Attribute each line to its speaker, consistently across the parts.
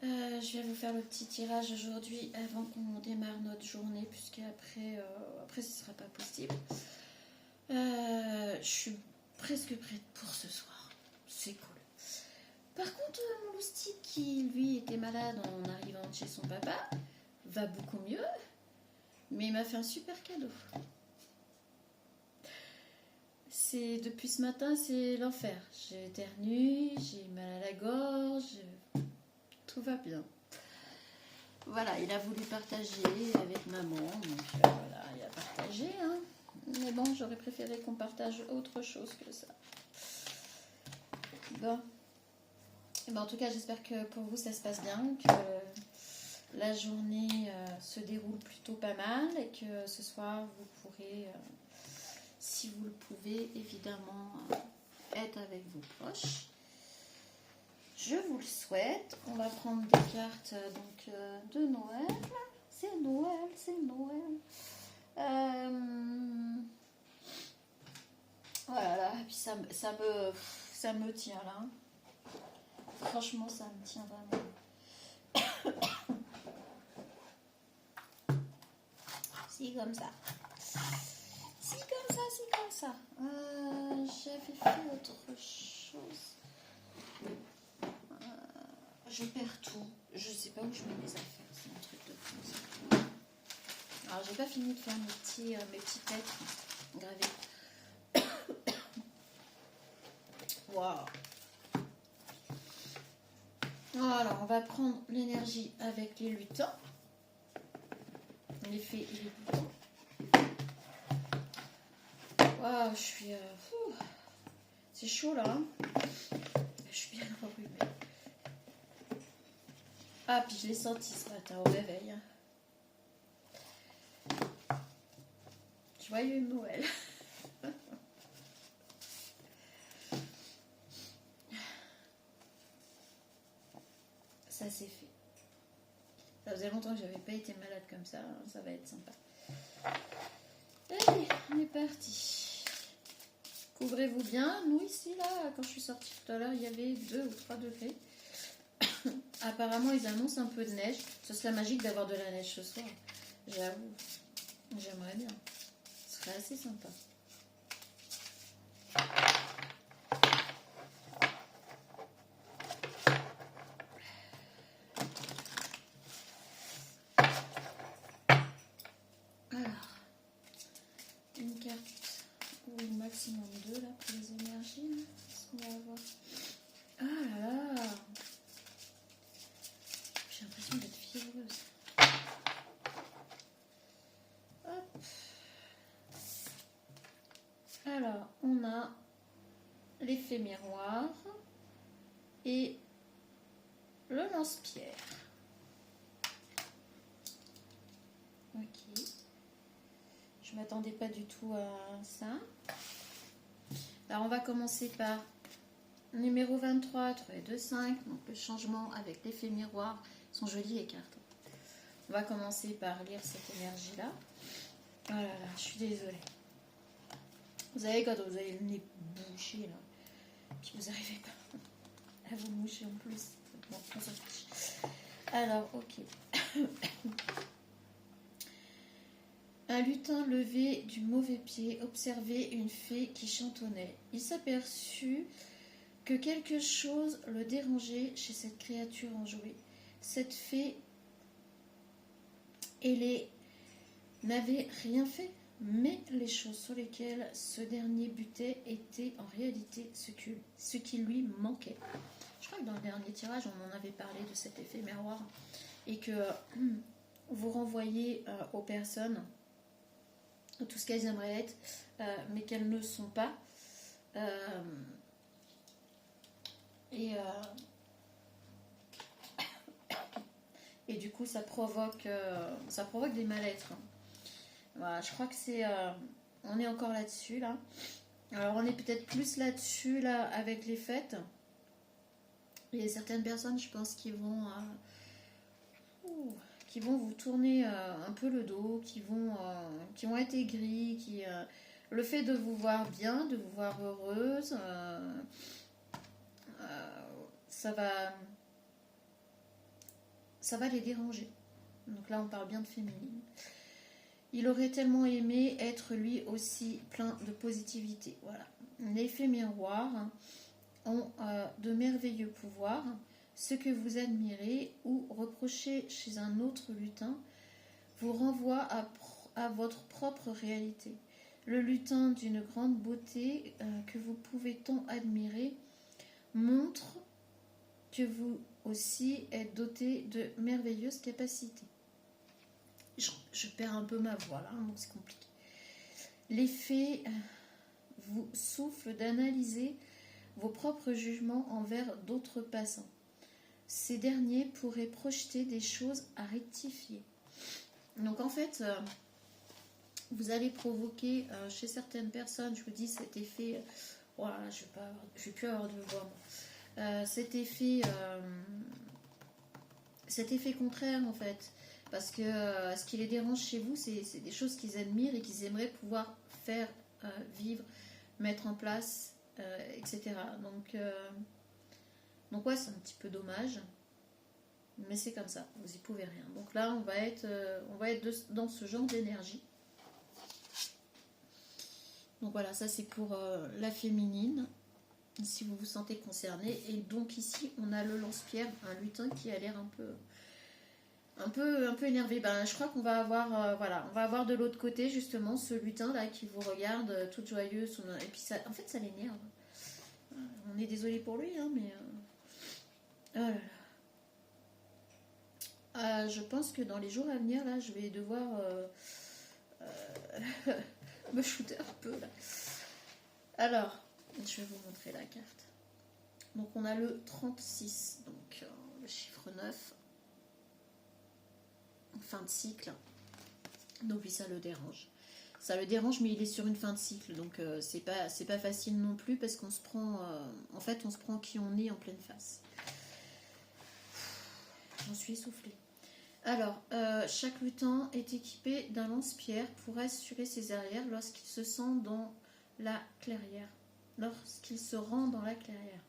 Speaker 1: Je vais vous faire le petit tirage aujourd'hui avant qu'on démarre notre journée, puisque après ce sera pas possible. Je suis presque prête pour ce soir. C'est cool. Par contre, mon loustic qui lui était malade en arrivant chez son papa va beaucoup mieux, mais il m'a fait un super cadeau. Depuis ce matin, c'est l'enfer. J'ai éternué, j'ai mal à la gorge, tout va bien. Voilà, il a voulu partager avec maman, donc voilà, il a partagé, hein. Mais bon, j'aurais préféré qu'on partage autre chose que ça. Bon. Ben, en tout cas, j'espère que pour vous, ça se passe bien, que la journée se déroule plutôt pas mal et que ce soir, vous pourrez, si vous le pouvez, évidemment, être avec vos proches. Je vous le souhaite. On va prendre des cartes de Noël. C'est Noël, c'est Noël. Voilà, et puis ça me tient là. Franchement, ça me tient vraiment. Si, comme ça. Si, comme ça, si, comme ça. J'avais fait autre chose. Je perds tout. Je sais pas où je mets mes affaires. C'est un truc de fou, ça. Alors, j'ai pas fini de faire mes petites lettres gravées. Waouh. Alors, on va prendre l'énergie avec les lutins. Les fées et les lutins. Waouh, je suis... c'est chaud, là. Hein, je suis bien enrhumée. Ah, puis je l'ai senti ce matin au réveil. Joyeux Noël. Ça c'est fait. Ça faisait longtemps que j'avais pas été malade comme ça. Ça va être sympa. Allez, on est parti. Couvrez-vous bien. Nous ici, là, quand je suis sortie tout à l'heure, il y avait 2 ou 3 degrés. Apparemment, ils annoncent un peu de neige. Ce serait magique d'avoir de la neige ce soir. J'avoue. J'aimerais bien. Ce serait assez sympa. Alors, une carte ou maximum 2 là pour les énergies. Qu'est-ce qu'on va avoir? Ah là là! J'ai l'impression d'être fiévreuse. Hop. Alors, on a l'effet miroir et le lance-pierre. Ok. Je ne m'attendais pas du tout à ça. Alors, on va commencer par numéro 23, 3 et 2, 5. Donc, le changement avec l'effet miroir. Sont jolies les cartes. On va commencer par lire cette énergie-là. Oh là là, je suis désolée. Vous savez, quand vous avez le nez bouché, là, puis vous n'arrivez pas à vous moucher en plus. Bon, on s'en fiche. Alors, ok. Un lutin levé du mauvais pied observait une fée qui chantonnait. Il s'aperçut que quelque chose le dérangeait chez cette créature enjouée. Cette fée n'avait rien fait, mais les choses sur lesquelles ce dernier butait étaient en réalité ce qui lui manquait. Je crois que dans le dernier tirage, on en avait parlé de cet effet miroir et que vous renvoyez aux personnes tout ce qu'elles aimeraient être, mais qu'elles ne sont pas. Et du coup, ça provoque des mal-être. Voilà, je crois que on est encore là-dessus, là. Alors, on est peut-être plus là-dessus, là, avec les fêtes. Il y a certaines personnes, je pense, qui vont vous tourner un peu le dos, qui vont être aigris, le fait de vous voir bien, de vous voir heureuse, ça va les déranger. Donc là, on parle bien de féminine. Il aurait tellement aimé être lui aussi plein de positivité. Voilà. Les faits miroirs ont de merveilleux pouvoirs. Ce que vous admirez ou reprochez chez un autre lutin vous renvoie à votre propre réalité. Le lutin d'une grande beauté que vous pouvez tant admirer montre que vous aussi êtes doté de merveilleuses capacités. Je perds un peu ma voix là, donc c'est compliqué. Les fées vous soufflent d'analyser vos propres jugements envers d'autres passants. Ces derniers pourraient projeter des choses à rectifier. Donc en fait, vous allez provoquer chez certaines personnes, je vous dis cet effet, voilà, je vais plus avoir de voix. Cet effet contraire en fait, parce que ce qui les dérange chez vous, c'est des choses qu'ils admirent et qu'ils aimeraient pouvoir faire vivre, mettre en place, etc. Donc ouais, c'est un petit peu dommage, mais c'est comme ça, vous y pouvez rien. Donc là, on va être dans ce genre d'énergie. Donc voilà, ça c'est pour la féminine, si vous vous sentez concerné. Et donc ici, on a le lance-pierre, un lutin qui a l'air un peu énervé. Ben, je crois qu'on va avoir, voilà, on va avoir de l'autre côté justement ce lutin là qui vous regarde toute joyeuse. Et puis ça, en fait, ça l'énerve. On est désolé pour lui, hein, mais oh là là. Je pense que dans les jours à venir, là, je vais devoir me shooter un peu là. Alors, je vais vous montrer la carte. Donc on a le 36, donc le chiffre 9, fin de cycle. Donc oui, ça le dérange. Ça le dérange, mais il est sur une fin de cycle, donc c'est pas facile non plus parce qu'on se prend, en fait, on se prend qui on est en pleine face. J'en suis essoufflée. Alors, chaque lutin est équipé d'un lance-pierre pour assurer ses arrières lorsqu'il se sent dans la clairière. Lorsqu'il se rend dans la clairière.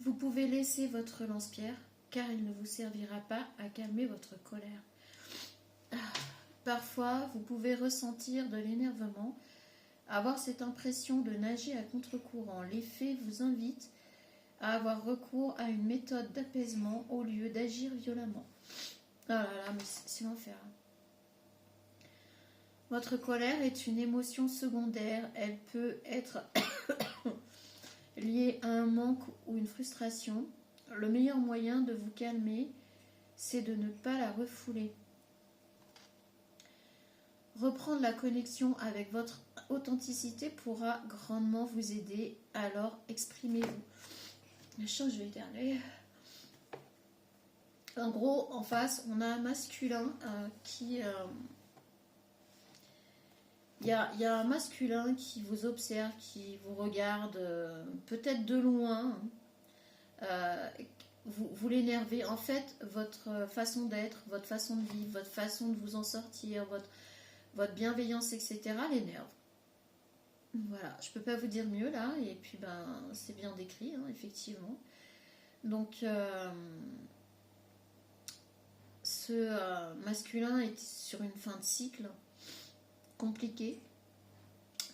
Speaker 1: Vous pouvez laisser votre lance-pierre car il ne vous servira pas à calmer votre colère. Parfois, vous pouvez ressentir de l'énervement, avoir cette impression de nager à contre-courant. Les fées vous invitent à avoir recours à une méthode d'apaisement au lieu d'agir violemment. Ah là là, mais c'est l'enfer. Votre colère est une émotion secondaire. Elle peut être liée à un manque ou une frustration. Le meilleur moyen de vous calmer, c'est de ne pas la refouler. Reprendre la connexion avec votre authenticité pourra grandement vous aider. Alors, exprimez-vous. Je sens que je vais éternuer. En gros, en face, on a un masculin qui... Il y a un masculin qui vous observe, qui vous regarde peut-être de loin. Vous l'énervez. En fait, votre façon d'être, votre façon de vivre, votre façon de vous en sortir, votre bienveillance, etc. l'énerve. Voilà, je peux pas vous dire mieux là. Et puis, ben, c'est bien décrit, hein, effectivement. Donc, ce masculin est sur une fin de cycle compliquée.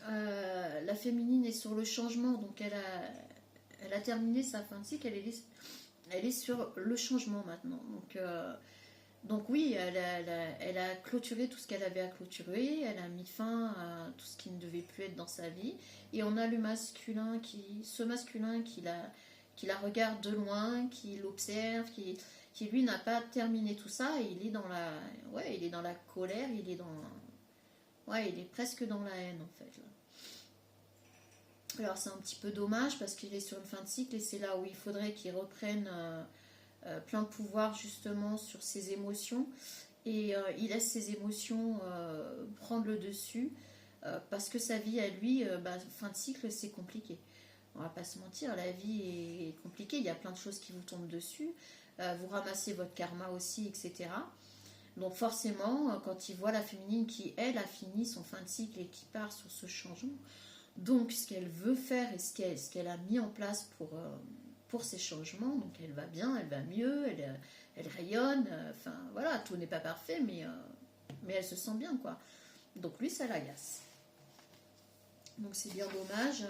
Speaker 1: La féminine est sur le changement, donc elle a terminé sa fin de cycle, elle est sur le changement maintenant. Donc oui, elle a clôturé tout ce qu'elle avait à clôturer, elle a mis fin à tout ce qui ne devait plus être dans sa vie. Et on a le masculin ce masculin qui la regarde de loin, qui l'observe, qui lui n'a pas terminé tout ça, et il est dans la colère, il est presque dans la haine en fait. Là. Alors c'est un petit peu dommage parce qu'il est sur une fin de cycle et c'est là où il faudrait qu'il reprenne plein de pouvoir justement sur ses émotions et il laisse ses émotions prendre le dessus parce que sa vie à lui, fin de cycle c'est compliqué. On va pas se mentir, la vie est compliquée, il y a plein de choses qui vous tombent dessus, vous ramassez votre karma aussi, etc. Donc forcément, quand il voit la féminine qui, elle, a fini son fin de cycle et qui part sur ce changement, Donc, ce qu'elle veut faire et ce qu'elle a mis en place pour ces changements, donc elle va bien, elle va mieux, elle rayonne, enfin voilà, tout n'est pas parfait, mais elle se sent bien, quoi. Donc lui, ça l'agace. Donc c'est bien dommage.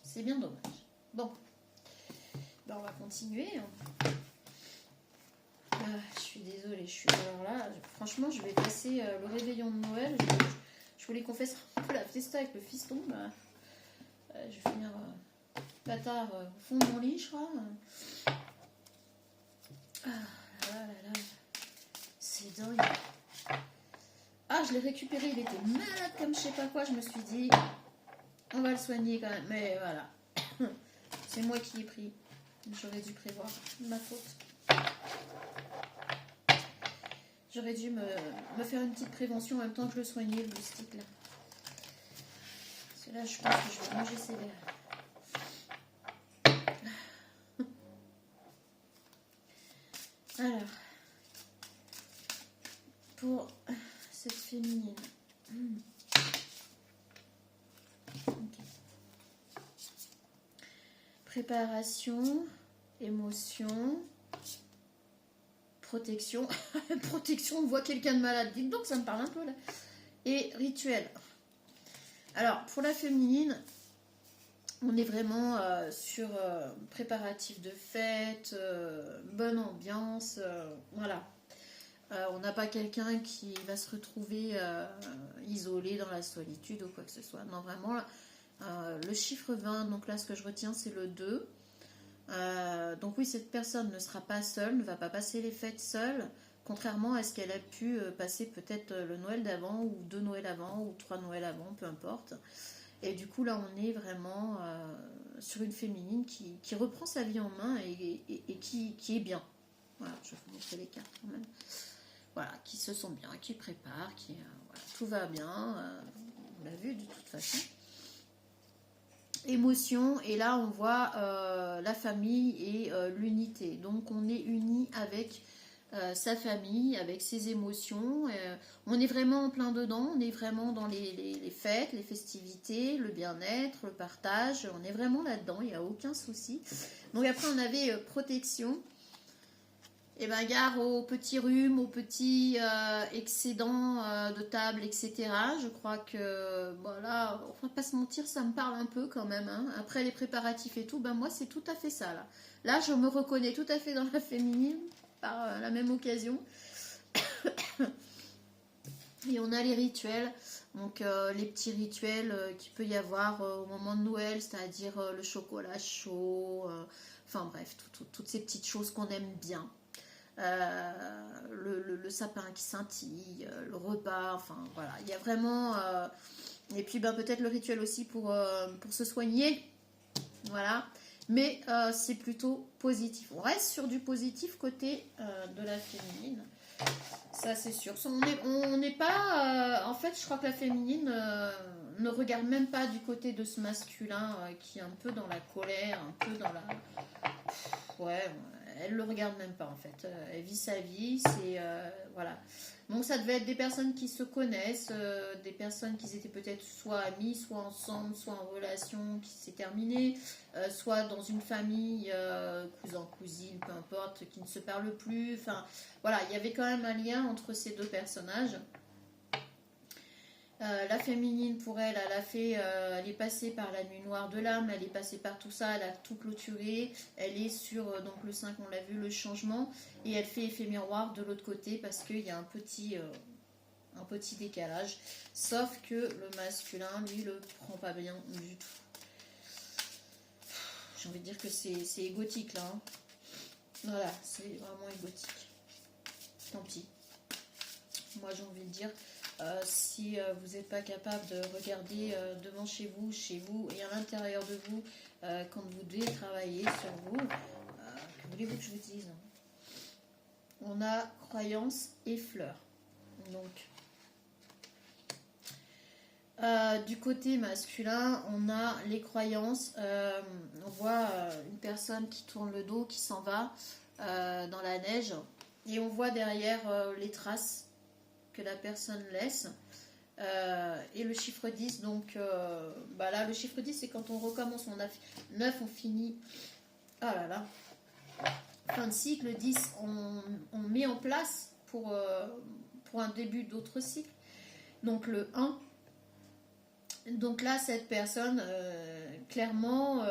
Speaker 1: C'est bien dommage. Bon, ben, on va continuer. Je suis désolée, alors là, franchement, je vais passer le réveillon de Noël. Je voulais qu'on fasse un peu la fiesta avec le fiston. Je vais finir patard au fond de mon lit, je crois. Ah là là là, c'est dingue. Ah, je l'ai récupéré, il était malade comme je sais pas quoi. Je me suis dit, on va le soigner quand même. Mais voilà, c'est moi qui ai pris. J'aurais dû prévoir, ma faute. J'aurais dû me faire une petite prévention en même temps que je le soignais, le stick là. Parce que là, je pense que je vais manger sévère. Alors, pour cette féminine. Okay. Préparation, émotion, protection. Protection, on voit quelqu'un de malade. Dites donc, ça me parle un peu là. Et rituel. Alors, pour la féminine, on est vraiment sur préparatif de fête, bonne ambiance, voilà. On n'a pas quelqu'un qui va se retrouver isolé dans la solitude ou quoi que ce soit. Non, vraiment, le chiffre 20, donc là, ce que je retiens, c'est le 2. Donc oui, cette personne ne sera pas seule, ne va pas passer les fêtes seule, contrairement à ce qu'elle a pu passer peut-être le Noël d'avant, ou 2 Noëls avant, ou 3 Noëls avant, peu importe. Et du coup, là, on est vraiment sur une féminine qui reprend sa vie en main et qui est bien. Voilà, je vais vous montrer les cartes quand même. Voilà, qui se sent bien, qui prépare, voilà, tout va bien. On l'a vu de toute façon. Émotion, et là, on voit la famille et l'unité. Donc, on est unis avec sa famille, avec ses émotions. On est vraiment en plein dedans, on est vraiment dans les fêtes, les festivités, le bien-être, le partage. On est vraiment là-dedans, il n'y a aucun souci. Donc après, on avait protection. Et ben, gare aux petits rhumes, aux petits excédents de table, etc. Je crois que, voilà, on va pas se mentir, ça me parle un peu quand même. Hein. Après les préparatifs et tout, ben moi, c'est tout à fait ça, là. Là, je me reconnais tout à fait dans la féminine, par la même occasion. Et on a les rituels, donc les petits rituels qu'il peut y avoir au moment de Noël, c'est-à-dire le chocolat chaud, enfin bref, toutes ces petites choses qu'on aime bien. Le sapin qui scintille, le repas, enfin voilà, il y a vraiment... et puis ben, peut-être le rituel aussi pour se soigner, voilà. Mais c'est plutôt positif. On reste sur du positif côté de la féminine. Ça, c'est sûr. On n'est pas... en fait, je crois que la féminine ne regarde même pas du côté de ce masculin qui est un peu dans la colère, un peu dans la... Ouais, elle le regarde même pas, en fait. Elle vit sa vie, c'est... voilà. Donc, ça devait être des personnes qui se connaissent, des personnes qui étaient peut-être soit amies, soit ensemble, soit en relation qui s'est terminée, soit dans une famille, cousin, cousine, peu importe, qui ne se parlent plus. Enfin, voilà, il y avait quand même un lien entre ces deux personnages. La féminine, pour elle, elle est passée par la nuit noire de l'âme, elle est passée par tout ça, elle a tout clôturé, elle est sur, donc le 5, on l'a vu, le changement, et elle fait effet miroir de l'autre côté parce qu'il y a un petit décalage, sauf que le masculin, lui, le prend pas bien du tout. J'ai envie de dire que c'est égotique, là. Hein. Voilà, c'est vraiment égotique. Tant pis. Moi, j'ai envie de dire... si vous n'êtes pas capable de regarder devant chez vous et à l'intérieur de vous quand vous devez travailler sur vous, que voulez-vous que je vous dise? On a croyance et fleurs. Donc, du côté masculin, on a les croyances. On voit une personne qui tourne le dos, qui s'en va dans la neige, et on voit derrière les traces que la personne laisse. Et le chiffre 10, donc là, le chiffre 10, c'est quand on recommence, on a 9, on finit. Ah là là. Fin de cycle, 10, on met en place pour un début d'autre cycle. Donc le 1. Donc là, cette personne, clairement,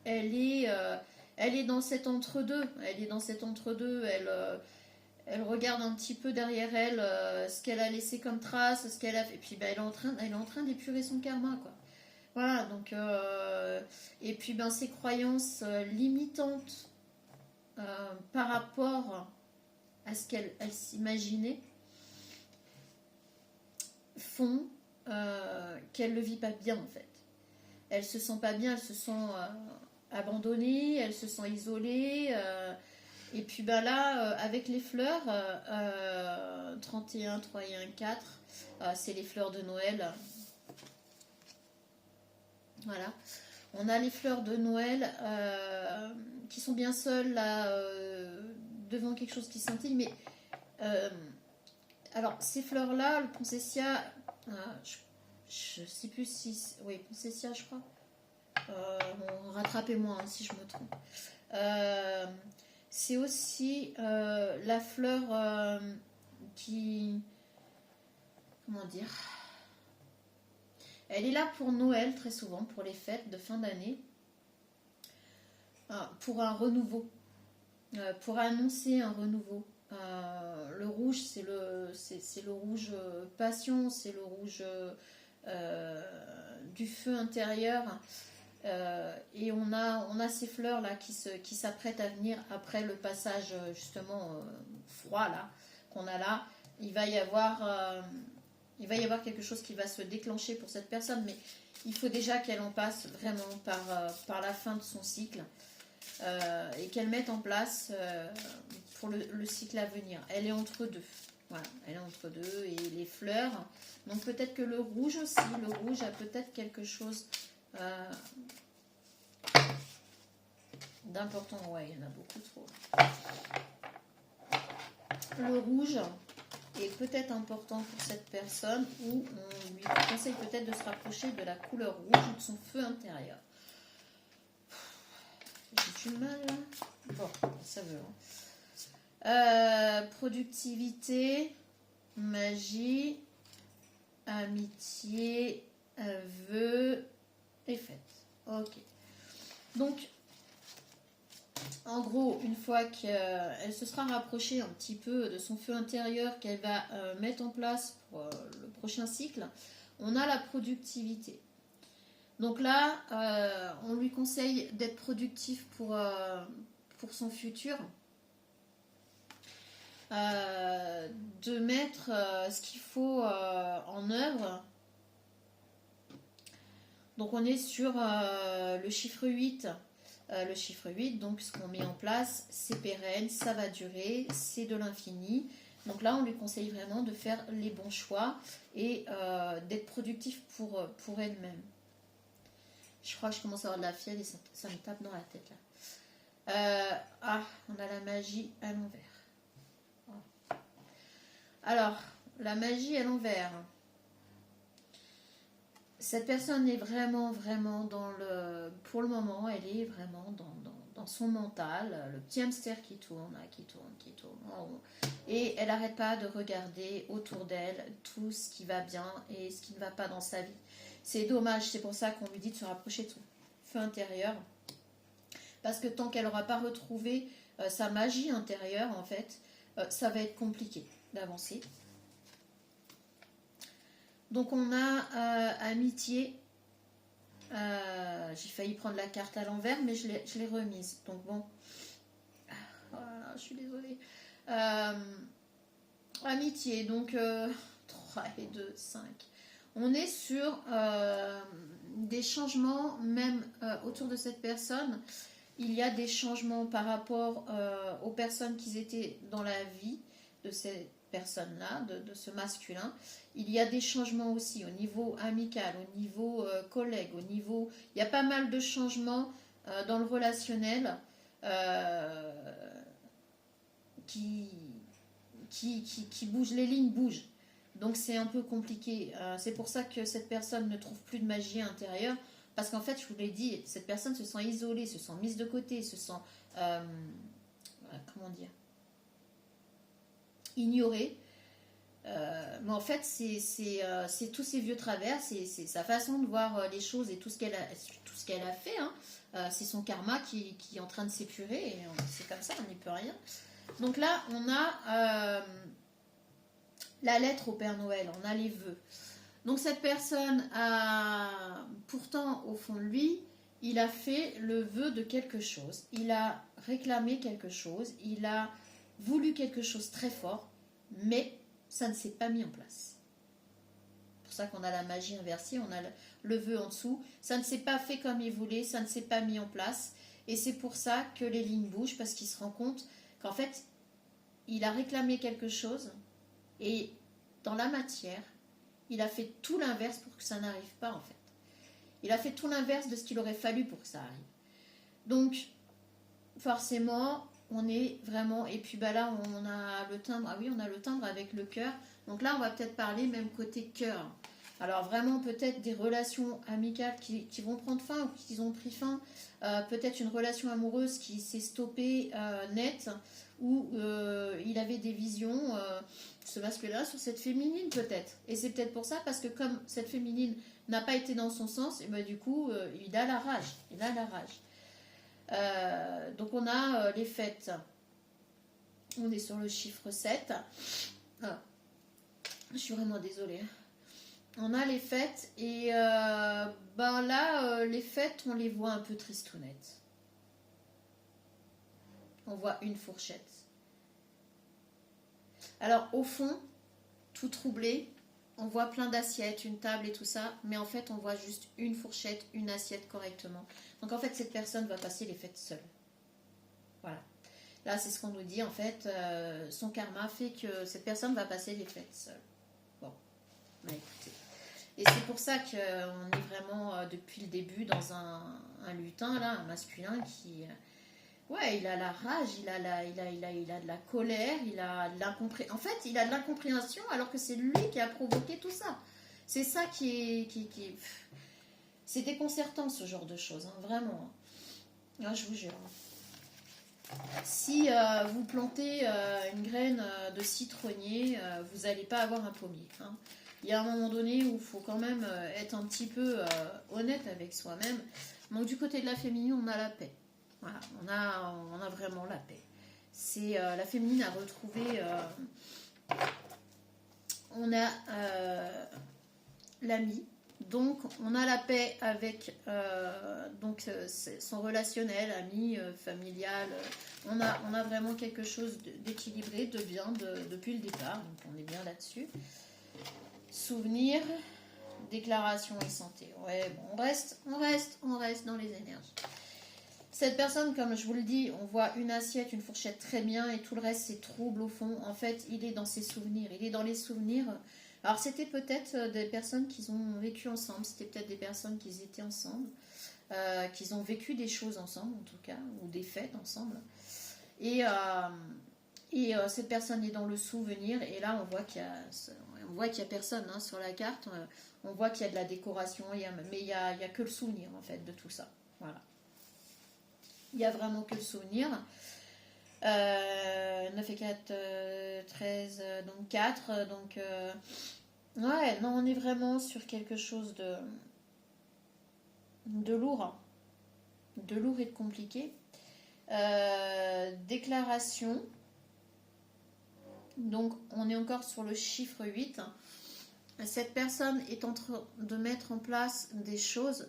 Speaker 1: elle est dans cet entre-deux. Elle est dans cet entre-deux. Elle regarde un petit peu derrière elle ce qu'elle a laissé comme trace, ce qu'elle a fait. Et puis elle est en train d'épurer son karma, quoi. Voilà, donc et puis ses croyances limitantes par rapport à ce qu'elle s'imaginait font qu'elle ne vit pas bien, en fait. Elle se sent pas bien, elle se sent abandonnée, elle se sent isolée. Et puis là, avec les fleurs, 31, 3 et 1, 4, c'est les fleurs de Noël. Voilà. On a les fleurs de Noël qui sont bien seules là, devant quelque chose qui scintille. Mais alors, ces fleurs-là, le Poncessia, je ne sais plus si... Oui, Poncessia, je crois. Bon, rattrapez-moi si je me trompe. C'est aussi la fleur qui... Comment dire? Elle est là pour Noël, très souvent, pour les fêtes de fin d'année. Pour un renouveau. Pour annoncer un renouveau. Le rouge, c'est le rouge passion, c'est le rouge du feu intérieur. Et on a ces fleurs là qui s'apprêtent à venir après le passage justement froid là qu'on a là. Il va y avoir quelque chose qui va se déclencher pour cette personne, mais il faut déjà qu'elle en passe vraiment par la fin de son cycle et qu'elle mette en place pour le cycle à venir. Elle est entre deux. Voilà, elle est entre deux et les fleurs. Donc peut-être que le rouge aussi, le rouge a peut-être quelque chose d'important. Ouais, il y en a beaucoup trop. Le rouge est peut-être important pour cette personne, où on lui conseille peut-être de se rapprocher de la couleur rouge ou de son feu intérieur. J'ai du mal là. Bon, ça veut. Productivité, magie, amitié, vœux et fête. Ok. Donc, en gros, une fois qu'elle se sera rapprochée un petit peu de son feu intérieur qu'elle va mettre en place pour le prochain cycle, on a la productivité. Donc là, on lui conseille d'être productif pour son futur, de mettre ce qu'il faut en œuvre. Donc on est sur le chiffre 8. Le chiffre 8, donc ce qu'on met en place, c'est pérenne, ça va durer, c'est de l'infini. Donc là, on lui conseille vraiment de faire les bons choix et d'être productif pour elle-même. Je crois que je commence à avoir de la fièvre et ça me tape dans la tête là. On a la magie à l'envers. Alors, la magie à l'envers. Cette personne est vraiment pour le moment, elle est vraiment dans son mental, le petit hamster qui tourne. Et elle n'arrête pas de regarder autour d'elle tout ce qui va bien et ce qui ne va pas dans sa vie. C'est dommage, c'est pour ça qu'on lui dit de se rapprocher de son feu intérieur. Parce que tant qu'elle n'aura pas retrouvé sa magie intérieure, en fait, ça va être compliqué d'avancer. Donc on a amitié. J'ai failli prendre la carte à l'envers, mais je l'ai remise. Donc bon. Voilà, je suis désolée. Amitié, donc 3 et 2, 5. On est sur des changements, même autour de cette personne. Il y a des changements par rapport aux personnes qui étaient dans la vie de cette personne-là, de ce masculin. Il y a des changements aussi au niveau amical, au niveau collègue, au niveau... Il y a pas mal de changements dans le relationnel qui bougent, les lignes bougent. Donc c'est un peu compliqué. C'est pour ça que cette personne ne trouve plus de magie intérieure. Parce qu'en fait, je vous l'ai dit, cette personne se sent isolée, se sent mise de côté, se sent, comment dire, ignorée. Mais en fait, c'est tous ces vieux travers, c'est sa façon de voir les choses et tout ce qu'elle a fait. Hein. C'est son karma qui est en train de s'épurer. Et c'est comme ça, on n'y peut rien. Donc là, on a la lettre au Père Noël, on a les vœux. Donc cette personne a, pourtant au fond de lui, il a fait le vœu de quelque chose. Il a réclamé quelque chose, il a voulu quelque chose très fort, mais ça ne s'est pas mis en place. C'est pour ça qu'on a la magie inversée, on a le vœu en dessous. Ça ne s'est pas fait comme il voulait, ça ne s'est pas mis en place. Et c'est pour ça que les lignes bougent, parce qu'il se rend compte qu'en fait, il a réclamé quelque chose, et dans la matière, il a fait tout l'inverse pour que ça n'arrive pas, en fait. Il a fait tout l'inverse de ce qu'il aurait fallu pour que ça arrive. Donc, forcément, on est vraiment... Et puis là, on a le timbre. Ah oui, on a le timbre avec le cœur. Donc là, on va peut-être parler même côté cœur. Alors vraiment, peut-être des relations amicales qui vont prendre fin ou qui ont pris fin. Peut-être une relation amoureuse qui s'est stoppée net, où il avait des visions, ce masculin sur cette féminine peut-être. Et c'est peut-être pour ça, parce que comme cette féminine n'a pas été dans son sens, et ben du coup, il a la rage. Il a la rage. Donc on a les fêtes. On est sur le chiffre 7. Ah, je suis vraiment désolée. On a les fêtes et ben là, les fêtes, on les voit un peu tristounettes. On voit une fourchette. Alors au fond, tout troublé, on voit plein d'assiettes, une table et tout ça, mais en fait on voit juste une fourchette, une assiette correctement. Donc en fait cette personne va passer les fêtes seule. Voilà. Là c'est ce qu'on nous dit en fait, son karma fait que cette personne va passer les fêtes seule. Bon, bah écoutez. Et c'est pour ça qu'on est vraiment depuis le début dans un lutin, là, un masculin qui... ouais, il a la rage, il a de la colère, il a de l'incompréhension. En fait, il a de l'incompréhension alors que c'est lui qui a provoqué tout ça. C'est ça qui est... C'est déconcertant ce genre de choses, hein, vraiment. Ah, je vous jure. Si vous plantez une graine de citronnier, vous n'allez pas avoir un pommier, hein. Il y a un moment donné où il faut quand même être un petit peu honnête avec soi-même. Donc du côté de la féminine, on a la paix. Voilà, on a vraiment la paix. C'est la féminine a retrouvé... on a l'ami. Donc on a la paix avec son relationnel, ami, familial. On a vraiment quelque chose d'équilibré, de bien depuis le départ. Donc on est bien là-dessus. Souvenir, déclaration et santé. Ouais, bon, on reste dans les énergies. Cette personne, comme je vous le dis, on voit une assiette, une fourchette très bien et tout le reste c'est trouble au fond. En fait, il est dans ses souvenirs, il est dans les souvenirs. Alors c'était peut-être des personnes qui ont vécu ensemble, c'était peut-être des personnes qui étaient ensemble, qui ont vécu des choses ensemble en tout cas, ou des fêtes ensemble. Et cette personne est dans le souvenir et là on voit qu'il y a personne hein, sur la carte. On voit qu'il y a de la décoration, mais il n'y a que le souvenir en fait de tout ça. Voilà. Il n'y a vraiment que le souvenir. 9 et 4, 13, donc 4. Donc, ouais, non, on est vraiment sur quelque chose de lourd. Hein. De lourd et de compliqué. Déclaration. Donc, on est encore sur le chiffre 8. Cette personne est en train de mettre en place des choses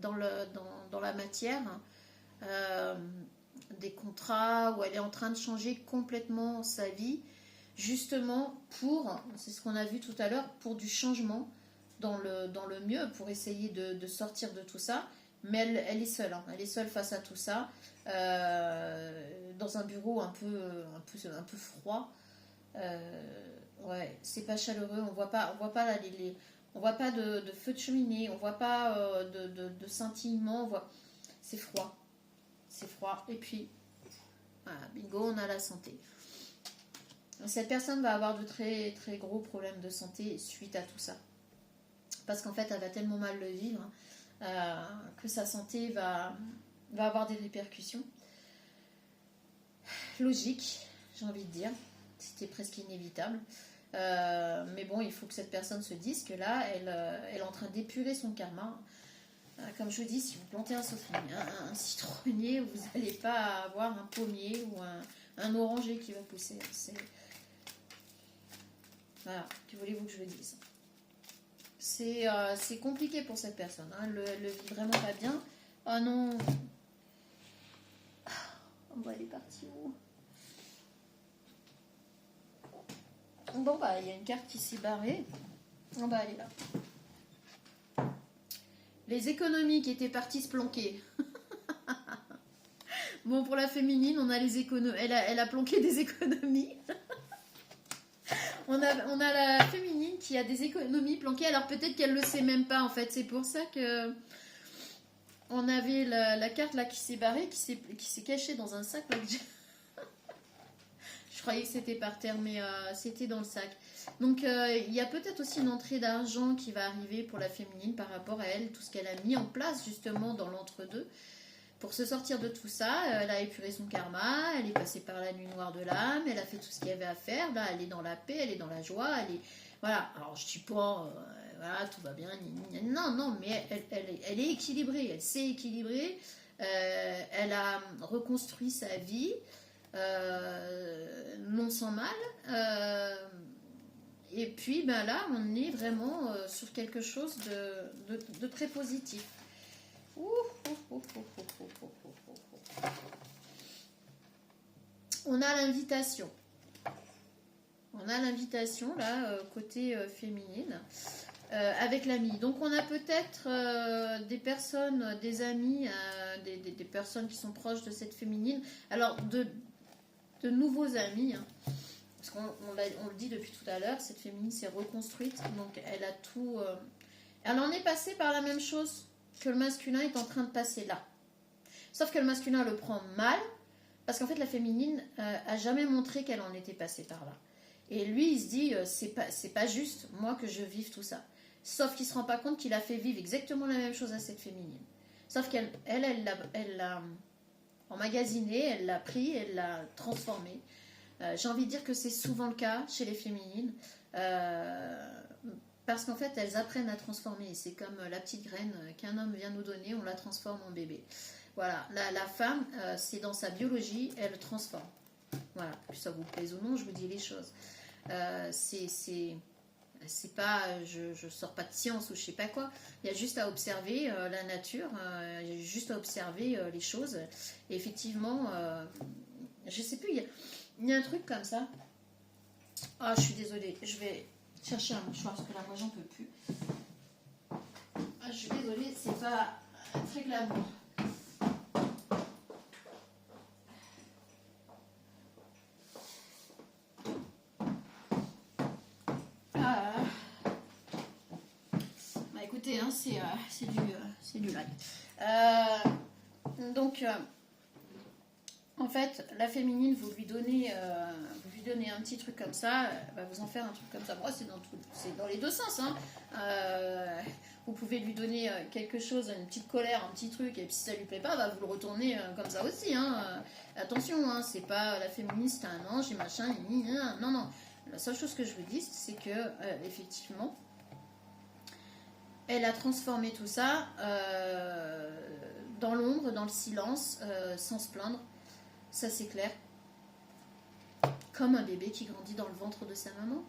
Speaker 1: dans la matière, des contrats, où elle est en train de changer complètement sa vie, justement pour, c'est ce qu'on a vu tout à l'heure, pour du changement dans le mieux, pour essayer de sortir de tout ça. Mais elle est seule, hein. Elle est seule face à tout ça, dans un bureau un peu froid. Ouais, c'est pas chaleureux, on voit pas on voit pas de feu de cheminée, on voit pas de scintillement, c'est froid. C'est froid. Et puis, voilà, bingo, on a la santé. Cette personne va avoir de très très gros problèmes de santé suite à tout ça. Parce qu'en fait, elle va tellement mal le vivre que sa santé va avoir des répercussions. Logique, j'ai envie de dire. C'était presque inévitable. Mais bon, il faut que cette personne se dise que là, elle est en train d'épurer son karma. Comme je vous dis, si vous plantez un citronnier, vous n'allez pas avoir un pommier ou un oranger qui va pousser. Voilà, que voulez-vous que je le dise? C'est compliqué pour cette personne. Hein. Le vit vraiment pas bien. Oh non. Bon, elle est partie où? Bon, bah, il y a une carte qui s'est barrée. Oh, bah, elle est là. Les économies qui étaient parties se planquer. Bon, pour la féminine, on a les économies. Elle a planqué des économies. On a la féminine qui a des économies planquées. Alors peut-être qu'elle le sait même pas en fait. C'est pour ça que on avait la carte là qui s'est barrée, qui s'est cachée dans un sac. Là, je croyais que c'était par terre, mais c'était dans le sac. Donc il y a peut-être aussi une entrée d'argent qui va arriver pour la féminine par rapport à elle, tout ce qu'elle a mis en place justement dans l'entre-deux. Pour se sortir de tout ça, elle a épuré son karma, elle est passée par la nuit noire de l'âme, elle a fait tout ce qu'il y avait à faire. Là, elle est dans la paix, elle est dans la joie, elle est... Voilà, alors je dis pas, voilà, tout va bien, non, non, mais elle est équilibrée, elle s'est équilibrée, elle a reconstruit sa vie, non sans mal, et puis ben là, on est vraiment sur quelque chose de très positif. On a l'invitation. On a l'invitation là, côté féminine, avec l'ami. Donc on a peut-être des personnes, des amis, des personnes qui sont proches de cette féminine. Alors de nouveaux amis, hein, parce qu'on le dit depuis tout à l'heure, cette féminine s'est reconstruite, donc elle a tout... elle en est passée par la même chose que le masculin est en train de passer là. Sauf que le masculin le prend mal, parce qu'en fait la féminine a jamais montré qu'elle en était passée par là. Et lui il se dit, c'est pas juste moi que je vive tout ça. Sauf qu'il se rend pas compte qu'il a fait vivre exactement la même chose à cette féminine. Sauf qu'elle l'a emmagasinée, elle l'a pris, elle l'a transformé. J'ai envie de dire que c'est souvent le cas chez les féminines. Parce qu'en fait, elles apprennent à transformer. C'est comme la petite graine qu'un homme vient nous donner, on la transforme en bébé. Voilà, la femme, c'est dans sa biologie, elle transforme. Voilà, que ça vous plaise ou non, je vous dis les choses. C'est pas, je sors pas de science ou je sais pas quoi. Il y a juste à observer la nature, il y a juste à observer les choses. Et effectivement, je sais plus, il y a un truc comme ça. Ah, je suis désolée, je vais chercher un mouchoir parce que là, moi, j'en peux plus. Ah, je suis désolée, c'est pas très glamour. Ah, bah écoutez, hein, c'est du live. Donc, en fait, la féminine, vous lui donnez un petit truc comme ça, elle va vous en faire un truc comme ça. Moi, c'est dans les deux sens. Hein. Vous pouvez lui donner quelque chose, une petite colère, un petit truc, et puis si ça lui plaît pas, bah, vous le retournez comme ça aussi. Hein. Attention, hein, c'est pas la féministe, c'est un ange et machin. Non, non. La seule chose que je vous dis, c'est que effectivement, elle a transformé tout ça dans l'ombre, dans le silence, sans se plaindre. Ça, c'est clair. Comme un bébé qui grandit dans le ventre de sa maman.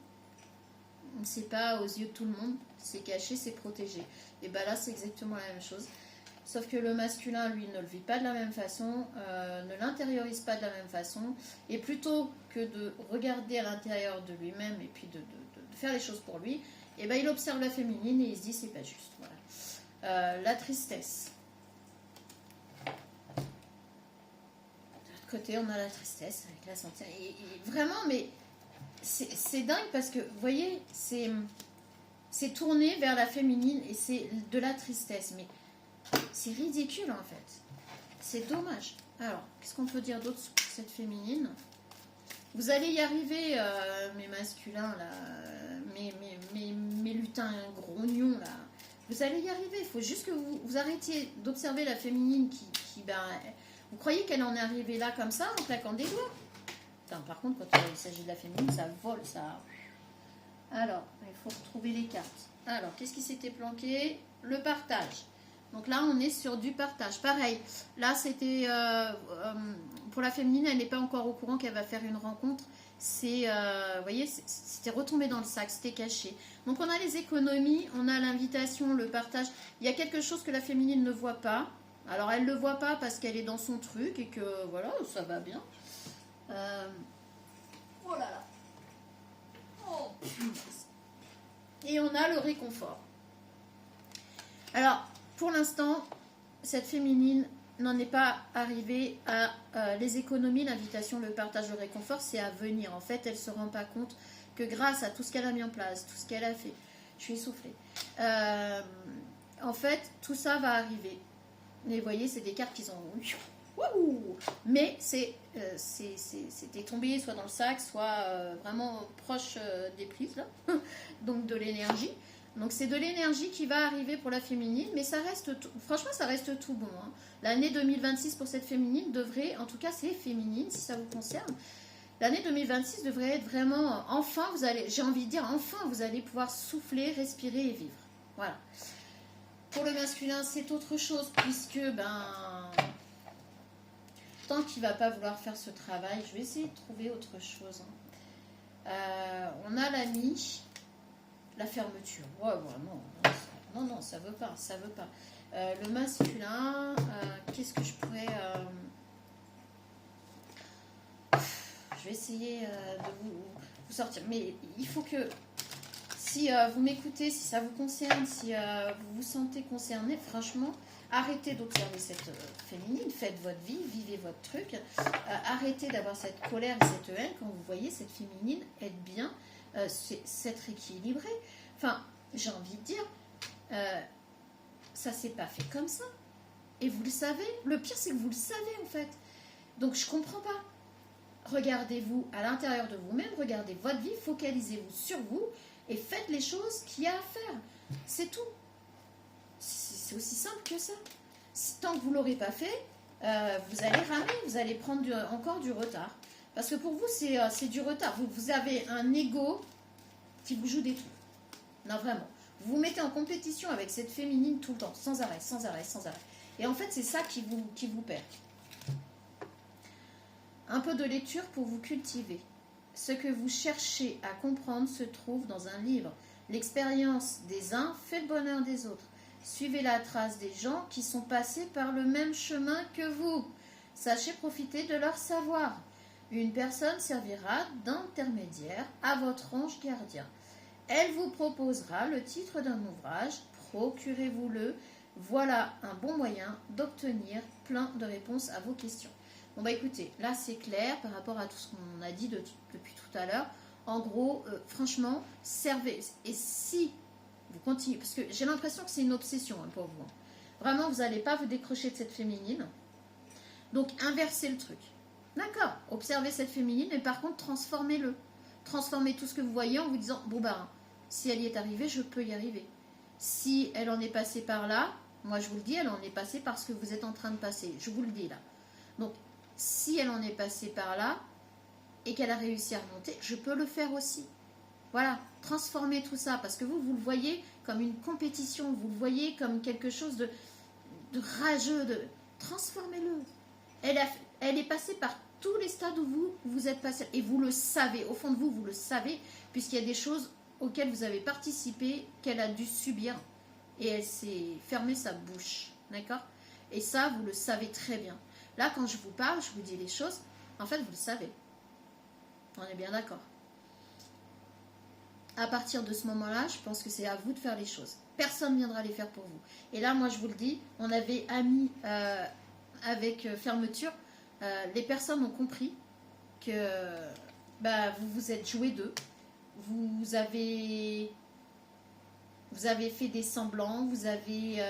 Speaker 1: C'est pas aux yeux de tout le monde, c'est caché, c'est protégé. Et bien là, c'est exactement la même chose. Sauf que le masculin, lui, ne le vit pas de la même façon, ne l'intériorise pas de la même façon. Et plutôt que de regarder à l'intérieur de lui-même et puis de faire les choses pour lui, et ben il observe la féminine et il se dit, c'est pas juste. Voilà. La tristesse. Côté, on a la tristesse avec la santé. Et vraiment, mais c'est dingue parce que, vous voyez, c'est tourné vers la féminine et c'est de la tristesse. Mais c'est ridicule, en fait. C'est dommage. Alors, qu'est-ce qu'on peut dire d'autre sur cette féminine? Vous allez y arriver, mes masculins, là, mes lutins grognons, là. Vous allez y arriver. Il faut juste que vous arrêtiez d'observer la féminine qui ben, vous croyez qu'elle en est arrivée là comme ça, en claquant des doigts. Putain, par contre, quand il s'agit de la féminine, ça vole, ça... Alors, il faut retrouver les cartes. Alors, qu'est-ce qui s'était planqué? Le partage. Donc là, on est sur du partage. Pareil, là, c'était... pour la féminine, elle n'est pas encore au courant qu'elle va faire une rencontre. C'est, vous voyez, c'était retombé dans le sac, c'était caché. Donc on a les économies, on a l'invitation, le partage. Il y a quelque chose que la féminine ne voit pas. Alors elle ne le voit pas parce qu'elle est dans son truc et que, voilà, ça va bien. Oh là là. Oh, et on a le réconfort. Alors, pour l'instant, cette féminine n'en est pas arrivée à les économies, l'invitation, le partage, le réconfort, c'est à venir. En fait, elle ne se rend pas compte que grâce à tout ce qu'elle a mis en place, tout ce qu'elle a fait, je suis essoufflée, en fait, tout ça va arriver. Mais vous voyez, c'est des cartes qui ont... Wouhou, mais c'était tombé soit dans le sac, soit vraiment proche des prises, là. Donc de l'énergie. Donc c'est de l'énergie qui va arriver pour la féminine, mais ça reste, franchement ça reste tout bon. Hein. L'année 2026 pour cette féminine devrait, en tout cas c'est féminine si ça vous concerne, l'année 2026 devrait être vraiment, enfin vous allez, j'ai envie de dire, enfin vous allez pouvoir souffler, respirer et vivre. Voilà. Pour le masculin c'est autre chose, puisque ben, tant qu'il ne va pas vouloir faire ce travail, je vais essayer de trouver autre chose. Hein. On a l'ami... La fermeture. Ouais, non, ça veut pas, ça veut pas. Le masculin, qu'est-ce que je pourrais... je vais essayer de vous sortir. Mais il faut que, si vous m'écoutez, si ça vous concerne, si vous vous sentez concerné, franchement, arrêtez d'observer cette féminine, faites votre vie, vivez votre truc. Arrêtez d'avoir cette colère et cette haine quand vous voyez cette féminine être bien. C'est être équilibré. Enfin, j'ai envie de dire, ça s'est pas fait comme ça. Et vous le savez. Le pire, c'est que vous le savez, en fait. Donc, je comprends pas. Regardez-vous à l'intérieur de vous-même, regardez votre vie, focalisez-vous sur vous et faites les choses qu'il y a à faire. C'est tout. C'est aussi simple que ça. Tant que vous ne l'aurez pas fait, vous allez ramer, vous allez prendre encore du retard. Parce que pour vous, c'est du retard. Vous avez un ego qui vous joue des tours. Non, vraiment. Vous vous mettez en compétition avec cette féminine tout le temps, sans arrêt, sans arrêt, sans arrêt. Et en fait, c'est ça qui vous perd. Un peu de lecture pour vous cultiver. Ce que vous cherchez à comprendre se trouve dans un livre. L'expérience des uns fait le bonheur des autres. Suivez la trace des gens qui sont passés par le même chemin que vous. Sachez profiter de leur savoir. Une personne servira d'intermédiaire à votre ange gardien. Elle vous proposera le titre d'un ouvrage, procurez-vous-le. Voilà un bon moyen d'obtenir plein de réponses à vos questions. Bon bah écoutez, là c'est clair par rapport à tout ce qu'on a dit depuis tout à l'heure. En gros, franchement, servez. Et si vous continuez, parce que j'ai l'impression que c'est une obsession hein, pour vous. Vraiment, vous n'allez pas vous décrocher de cette féminine. Donc inversez le truc. D'accord, observez cette féminine, mais par contre, transformez-le. Transformez tout ce que vous voyez en vous disant, bon bah, si elle y est arrivée, je peux y arriver. Si elle en est passée par là, moi je vous le dis, elle en est passée parce que vous êtes en train de passer. Je vous le dis là. Donc, si elle en est passée par là et qu'elle a réussi à remonter, je peux le faire aussi. Voilà, transformez tout ça parce que vous le voyez comme une compétition, vous le voyez comme quelque chose de rageux, transformez-le. Elle est passée par tous les stades où vous êtes passé et vous le savez, au fond de vous, vous le savez, puisqu'il y a des choses auxquelles vous avez participé, qu'elle a dû subir et elle s'est fermée sa bouche, d'accord? Et ça, vous le savez très bien. Là, quand je vous parle, je vous dis les choses, en fait, vous le savez. On est bien d'accord. À partir de ce moment-là, je pense que c'est à vous de faire les choses. Personne ne viendra les faire pour vous. Et là, moi, je vous le dis, on avait mis avec fermeture, les personnes ont compris que vous vous êtes joué d'eux. Vous avez fait des semblants, vous avez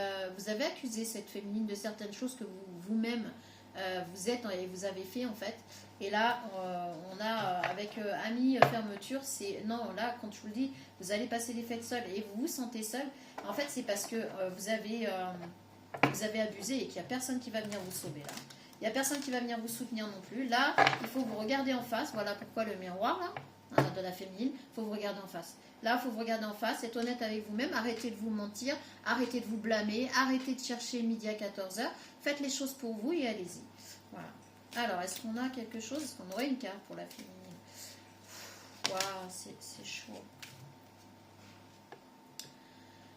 Speaker 1: accusé cette féminine de certaines choses que vous-même vous avez fait en fait. Et là, on a avec Ami fermeture, c'est non, là, quand je vous le dis, vous allez passer les fêtes seul et vous vous sentez seul. En fait, c'est parce que vous avez abusé et qu'il n'y a personne qui va venir vous sauver là. Il n'y a personne qui va venir vous soutenir non plus. Là, il faut vous regarder en face. Voilà pourquoi le miroir là, hein, de la féminine, il faut vous regarder en face. Là, il faut vous regarder en face, être honnête avec vous-même, arrêtez de vous mentir, arrêtez de vous blâmer, arrêtez de chercher midi à 14h. Faites les choses pour vous et allez-y. Voilà. Alors, est-ce qu'on a quelque chose? Est-ce qu'on aurait une carte pour la féminine? Waouh, c'est chaud.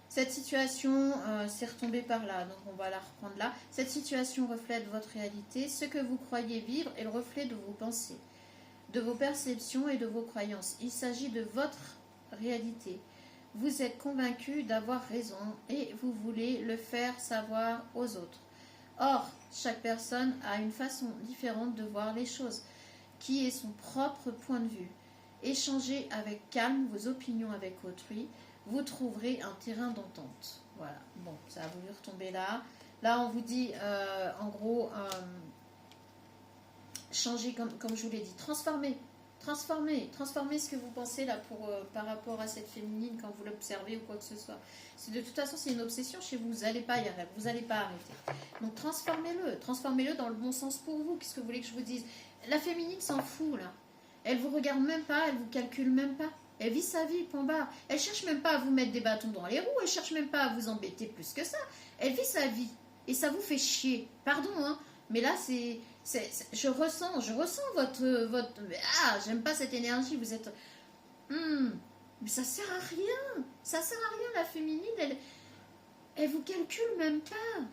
Speaker 1: Cette situation s'est retombée par là, donc on va la reprendre là. Cette situation reflète votre réalité. Ce que vous croyez vivre est le reflet de vos pensées, de vos perceptions et de vos croyances. Il s'agit de votre réalité. Vous êtes convaincu d'avoir raison et vous voulez le faire savoir aux autres. Or, chaque personne a une façon différente de voir les choses, qui est son propre point de vue. Échangez avec calme vos opinions avec autrui, vous trouverez un terrain d'entente. Voilà, bon, ça a voulu retomber là. Là, on vous dit, en gros, changer, comme je vous l'ai dit, transformer ce que vous pensez là par rapport à cette féminine quand vous l'observez ou quoi que ce soit. De toute façon, c'est une obsession chez vous, vous n'allez pas y arriver, vous n'allez pas arrêter. Donc transformez-le dans le bon sens pour vous. Qu'est-ce que vous voulez que je vous dise? La féminine s'en fout là. Elle vous regarde même pas, elle vous calcule même pas. Elle vit sa vie, point barre. Elle cherche même pas à vous mettre des bâtons dans les roues, elle cherche même pas à vous embêter plus que ça. Elle vit sa vie. Et ça vous fait chier. Pardon, hein. Mais là, je ressens votre ah, j'aime pas cette énergie. Vous êtes, mais ça sert à rien. Ça sert à rien la féminine. Elle vous calcule même pas.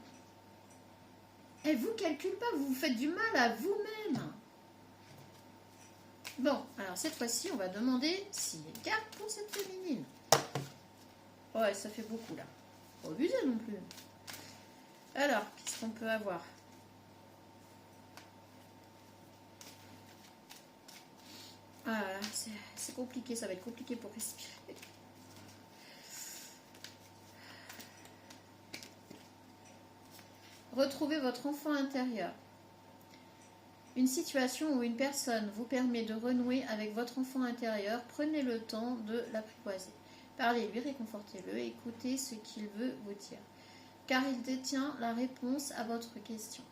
Speaker 1: Elle vous calcule pas. Vous vous faites du mal à vous-même. Bon, alors cette fois-ci, on va demander s'il y a une carte pour cette féminine. Ouais, ça fait beaucoup là. Pas abuser non plus. Alors, qu'est-ce qu'on peut avoir? Ah, c'est compliqué, ça va être compliqué pour respirer. Retrouvez votre enfant intérieur. Une situation ou une personne vous permet de renouer avec votre enfant intérieur, prenez le temps de l'apprivoiser. Parlez-lui, réconfortez-le, écoutez ce qu'il veut vous dire, car il détient la réponse à votre question.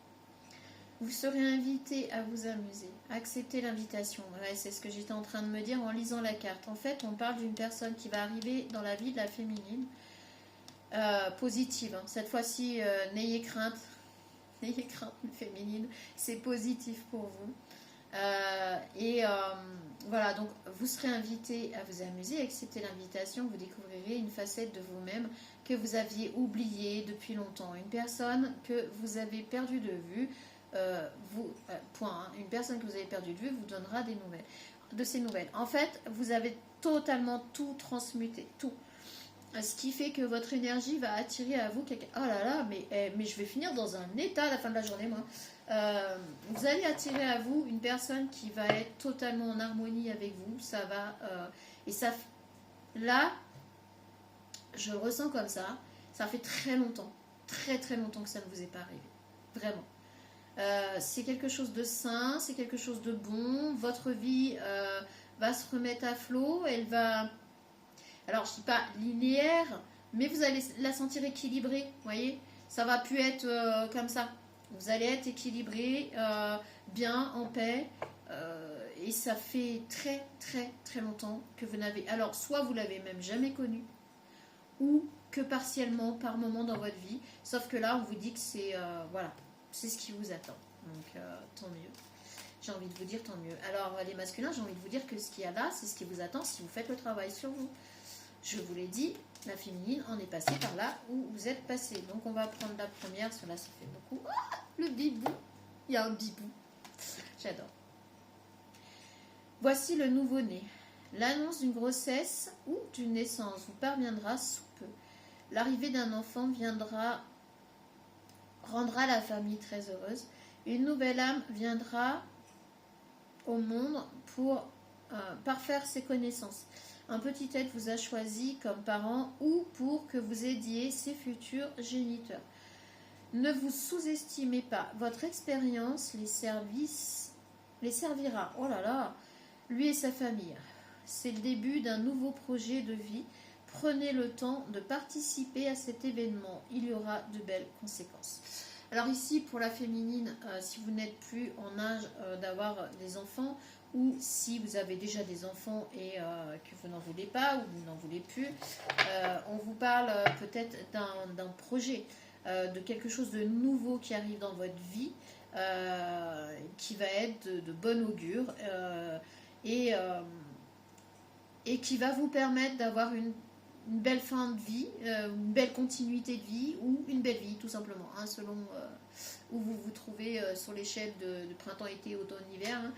Speaker 1: Vous serez invité à vous amuser. Acceptez l'invitation. Ouais, c'est ce que j'étais en train de me dire en lisant la carte. En fait, on parle d'une personne qui va arriver dans la vie de la féminine, positive. Hein. Cette fois-ci, n'ayez crainte. N'ayez crainte, féminine. C'est positif pour vous. Voilà, donc vous serez invité à vous amuser. Acceptez l'invitation. Vous découvrirez une facette de vous-même que vous aviez oubliée depuis longtemps. Une personne que vous avez perdue de vue. Une personne que vous avez perdu de vue vous donnera de ces nouvelles. En fait, vous avez totalement tout transmuté, tout. Ce qui fait que votre énergie va attirer à vous quelqu'un. Oh là là, mais je vais finir dans un état à la fin de la journée, moi. Vous allez attirer à vous une personne qui va être totalement en harmonie avec vous. Ça va. Et ça. Là, je le ressens comme ça. Ça fait très longtemps que ça ne vous est pas arrivé. Vraiment. C'est quelque chose de sain, c'est quelque chose de bon. Votre vie va se remettre à flot. Elle va, alors je ne dis pas linéaire, mais vous allez la sentir équilibrée. Vous voyez, ça va plus être comme ça. Vous allez être équilibré, bien, en paix. Et ça fait très longtemps que vous n'avez. Alors, soit vous l'avez même jamais connu, ou que partiellement, par moment dans votre vie. Sauf que là, on vous dit que c'est voilà. C'est ce qui vous attend. Donc, tant mieux. J'ai envie de vous dire tant mieux. Alors, les masculins, j'ai envie de vous dire que ce qu'il y a là, c'est ce qui vous attend si vous faites le travail sur vous. Je vous l'ai dit, la féminine en est passée par là où vous êtes passé. Donc, on va prendre la première. Cela, ça fait beaucoup. Ah, le bibou. Il y a un bibou. J'adore. Voici le nouveau-né. L'annonce d'une grossesse ou d'une naissance vous parviendra sous peu. L'arrivée d'un enfant rendra la famille très heureuse. Une nouvelle âme viendra au monde pour parfaire ses connaissances. Un petit être vous a choisi comme parent ou pour que vous aidiez ses futurs géniteurs. Ne vous sous-estimez pas. Votre expérience les servira. Oh là là, lui et sa famille. C'est le début d'un nouveau projet de vie. Prenez le temps de participer à cet événement. Il y aura de belles conséquences. Alors ici, pour la féminine, si vous n'êtes plus en âge d'avoir des enfants, ou si vous avez déjà des enfants et que vous n'en voulez pas, ou vous n'en voulez plus, on vous parle peut-être d'un projet, de quelque chose de nouveau qui arrive dans votre vie, qui va être de bon augure, et qui va vous permettre d'avoir une belle fin de vie, une belle continuité de vie ou une belle vie tout simplement, hein, selon où vous vous trouvez sur l'échelle de printemps, été, automne, hiver. Hein.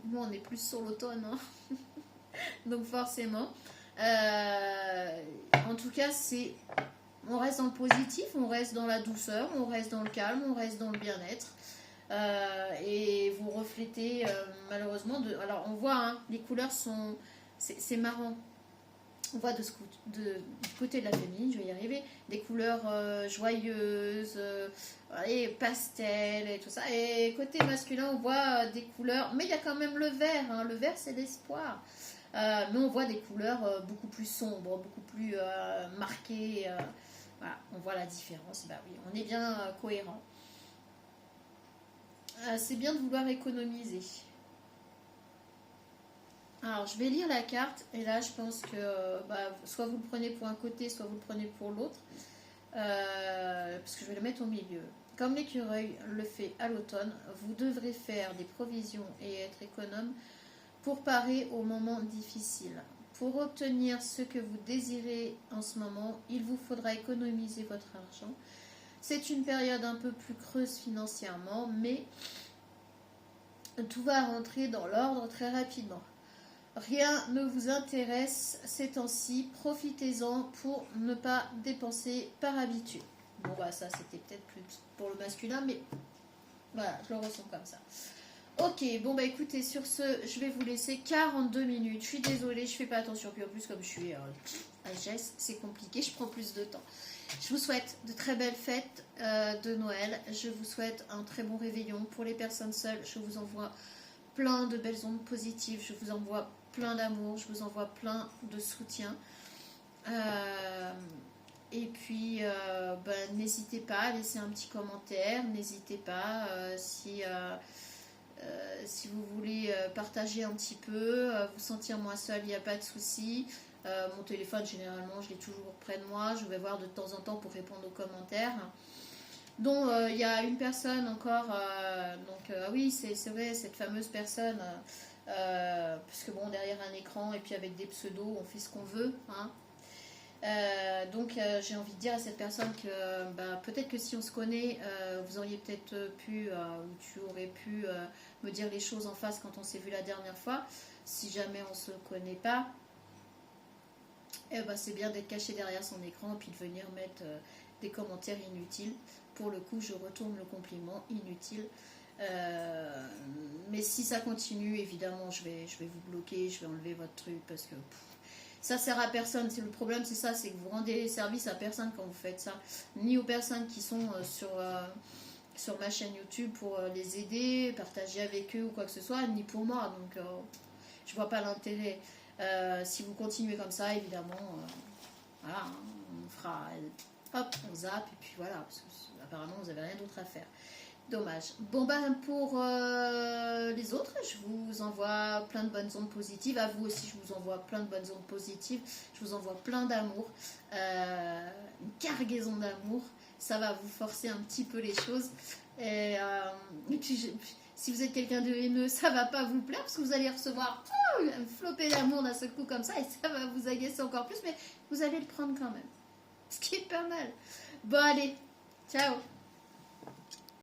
Speaker 1: Nous on est plus sur l'automne, hein. Donc forcément. En tout cas, on reste dans le positif, on reste dans la douceur, on reste dans le calme, on reste dans le bien-être. Et vous reflétez malheureusement alors on voit, hein, les couleurs sont, c'est marrant, on voit du côté de la féminine, je vais y arriver, des couleurs joyeuses, et pastel et tout ça, et côté masculin on voit des couleurs, mais il y a quand même le vert, hein. Le vert c'est l'espoir, mais on voit des couleurs beaucoup plus sombres, beaucoup plus marquées, voilà, on voit la différence. Bah oui, on est bien cohérent. C'est bien de vouloir économiser. Alors, je vais lire la carte, et là, je pense que soit vous le prenez pour un côté, soit vous le prenez pour l'autre, parce que je vais le mettre au milieu. Comme l'écureuil le fait à l'automne, vous devrez faire des provisions et être économe pour parer aux moments difficiles. Pour obtenir ce que vous désirez en ce moment, il vous faudra économiser votre argent. C'est une période un peu plus creuse financièrement, mais tout va rentrer dans l'ordre très rapidement. Rien ne vous intéresse ces temps-ci, profitez-en pour ne pas dépenser par habitude. Bon bah ça c'était peut-être plus pour le masculin, mais voilà, je le ressens comme ça. Ok, bon bah écoutez, sur ce, je vais vous laisser 42 minutes. Je suis désolée, je fais pas attention, puis en plus comme je suis HS, c'est compliqué, je prends plus de temps. Je vous souhaite de très belles fêtes de Noël. Je vous souhaite un très bon réveillon. Pour les personnes seules, je vous envoie plein de belles ondes positives. Je vous envoie plein d'amour. Je vous envoie plein de soutien. Et puis, n'hésitez pas à laisser un petit commentaire. N'hésitez pas si vous voulez partager un petit peu, vous sentir moins seul, il n'y a pas de souci. Mon téléphone, généralement, je l'ai toujours près de moi. Je vais voir de temps en temps pour répondre aux commentaires. Donc, il y a une personne encore. Oui, c'est vrai, cette fameuse personne. Parce que bon, derrière un écran et puis avec des pseudos, on fait ce qu'on veut. Hein. J'ai envie de dire à cette personne que peut-être que si on se connaît, vous auriez peut-être pu, ou tu aurais pu me dire les choses en face quand on s'est vu la dernière fois. Si jamais on ne se connaît pas, c'est bien d'être caché derrière son écran et puis de venir mettre des commentaires inutiles. Pour le coup, je retourne le compliment, inutile. Mais si ça continue, évidemment, je vais vous bloquer, je vais enlever votre truc parce que ça sert à personne. C'est le problème, c'est ça, c'est que vous rendez service à personne quand vous faites ça, ni aux personnes qui sont sur ma chaîne YouTube pour les aider, partager avec eux ou quoi que ce soit, ni pour moi. Donc, je vois pas l'intérêt. Si vous continuez comme ça, évidemment, voilà, on fera, hop, on zappe et puis voilà, parce que apparemment vous n'avez rien d'autre à faire. Dommage. Bon pour les autres, je vous envoie plein de bonnes ondes positives. À vous aussi, je vous envoie plein de bonnes ondes positives. Je vous envoie plein d'amour, une cargaison d'amour. Ça va vous forcer un petit peu les choses. Et puis, si vous êtes quelqu'un de haineux, ça va pas vous plaire parce que vous allez recevoir un flopé d'amour d'un seul coup comme ça et ça va vous agacer encore plus. Mais vous allez le prendre quand même. Ce qui est pas mal. Bon, allez. Ciao.